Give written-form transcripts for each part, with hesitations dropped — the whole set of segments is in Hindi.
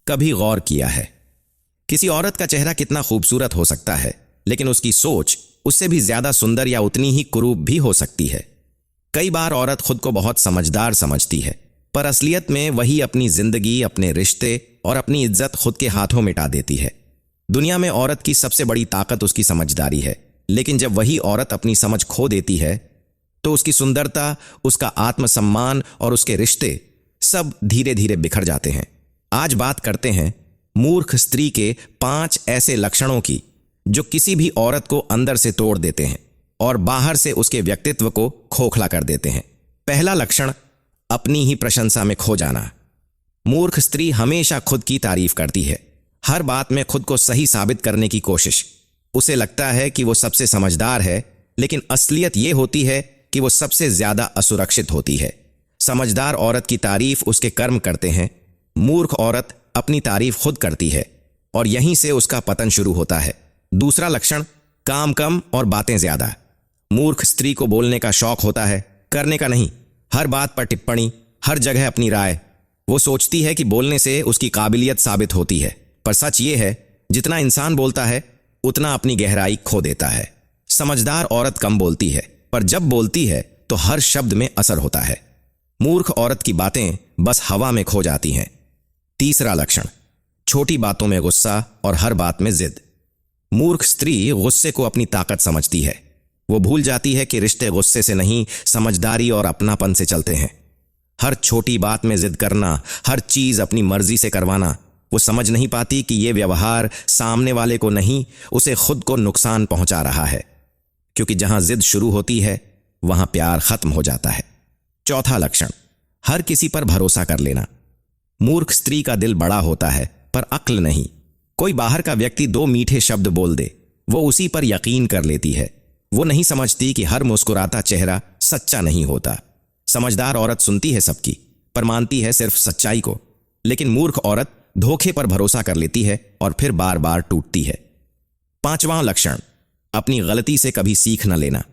कभी गौर किया है किसी औरत का चेहरा कितना खूबसूरत हो सकता है, लेकिन उसकी सोच उससे भी ज्यादा सुंदर या उतनी ही कुरूप भी हो सकती है। कई बार औरत खुद को बहुत समझदार समझती है, पर असलियत में वही अपनी जिंदगी, अपने रिश्ते और अपनी इज्जत खुद के हाथों मिटा देती है। दुनिया में औरत की सबसे बड़ी ताकत उसकी समझदारी है, लेकिन जब वही औरत अपनी समझ खो देती है तो उसकी सुंदरता, उसका आत्मसम्मान और उसके रिश्ते सब धीरे धीरे बिखर जाते हैं। आज बात करते हैं मूर्ख स्त्री के 5 ऐसे लक्षणों की जो किसी भी औरत को अंदर से तोड़ देते हैं और बाहर से उसके व्यक्तित्व को खोखला कर देते हैं। पहला लक्षण, अपनी ही प्रशंसा में खो जाना। मूर्ख स्त्री हमेशा खुद की तारीफ करती है, हर बात में खुद को सही साबित करने की कोशिश। उसे लगता है कि वो सबसे समझदार है, लेकिन असलियत ये होती है कि वो सबसे ज्यादा असुरक्षित होती है। समझदार औरत की तारीफ उसके कर्म करते हैं, मूर्ख औरत अपनी तारीफ खुद करती है और यहीं से उसका पतन शुरू होता है। दूसरा लक्षण, काम कम और बातें ज्यादा। मूर्ख स्त्री को बोलने का शौक होता है, करने का नहीं। हर बात पर टिप्पणी, हर जगह अपनी राय। वो सोचती है कि बोलने से उसकी काबिलियत साबित होती है, पर सच ये है जितना इंसान बोलता है उतना अपनी गहराई खो देता है। समझदार औरत कम बोलती है, पर जब बोलती है तो हर शब्द में असर होता है। मूर्ख औरत की बातें बस हवा में खो जाती हैं। तीसरा लक्षण, छोटी बातों में गुस्सा और हर बात में जिद। मूर्ख स्त्री गुस्से को अपनी ताकत समझती है। वो भूल जाती है कि रिश्ते गुस्से से नहीं, समझदारी और अपनापन से चलते हैं। हर छोटी बात में जिद करना, हर चीज अपनी मर्जी से करवाना। वो समझ नहीं पाती कि ये व्यवहार सामने वाले को नहीं, उसे खुद को नुकसान पहुंचा रहा है, क्योंकि जहां जिद शुरू होती है वहां प्यार खत्म हो जाता है। चौथा लक्षण, हर किसी पर भरोसा कर लेना। मूर्ख स्त्री का दिल बड़ा होता है, पर अक्ल नहीं। कोई बाहर का व्यक्ति 2 मीठे शब्द बोल दे, वो उसी पर यकीन कर लेती है। वो नहीं समझती कि हर मुस्कुराता चेहरा सच्चा नहीं होता। समझदार औरत सुनती है सबकी, पर मानती है सिर्फ सच्चाई को। लेकिन मूर्ख औरत धोखे पर भरोसा कर लेती है और फिर बार बार टूटती है। पांचवां लक्षण, अपनी गलती से कभी सीख न लेना।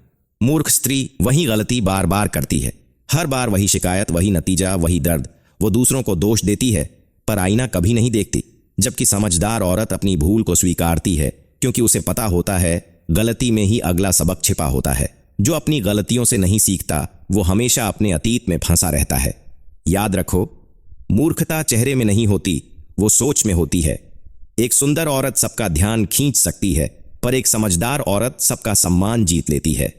मूर्ख स्त्री वही गलती बार बार करती है, हर बार वही शिकायत, वही नतीजा, वही दर्द। वो दूसरों को दोष देती है, पर आईना कभी नहीं देखती। जबकि समझदार औरत अपनी भूल को स्वीकारती है, क्योंकि उसे पता होता है गलती में ही अगला सबक छिपा होता है। जो अपनी गलतियों से नहीं सीखता वो हमेशा अपने अतीत में फंसा रहता है। याद रखो, मूर्खता चेहरे में नहीं होती, वो सोच में होती है। एक सुंदर औरत सबका ध्यान खींच सकती है, पर एक समझदार औरत सबका सम्मान जीत लेती है।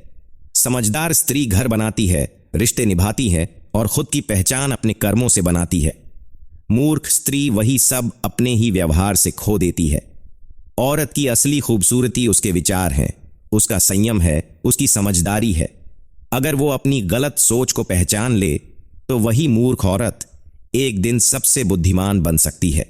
समझदार स्त्री घर बनाती है, रिश्ते निभाती है और खुद की पहचान अपने कर्मों से बनाती है। मूर्ख स्त्री वही सब अपने ही व्यवहार से खो देती है। औरत की असली खूबसूरती उसके विचार हैं, उसका संयम है, उसकी समझदारी है। अगर वो अपनी गलत सोच को पहचान ले तो वही मूर्ख औरत एक दिन सबसे बुद्धिमान बन सकती है।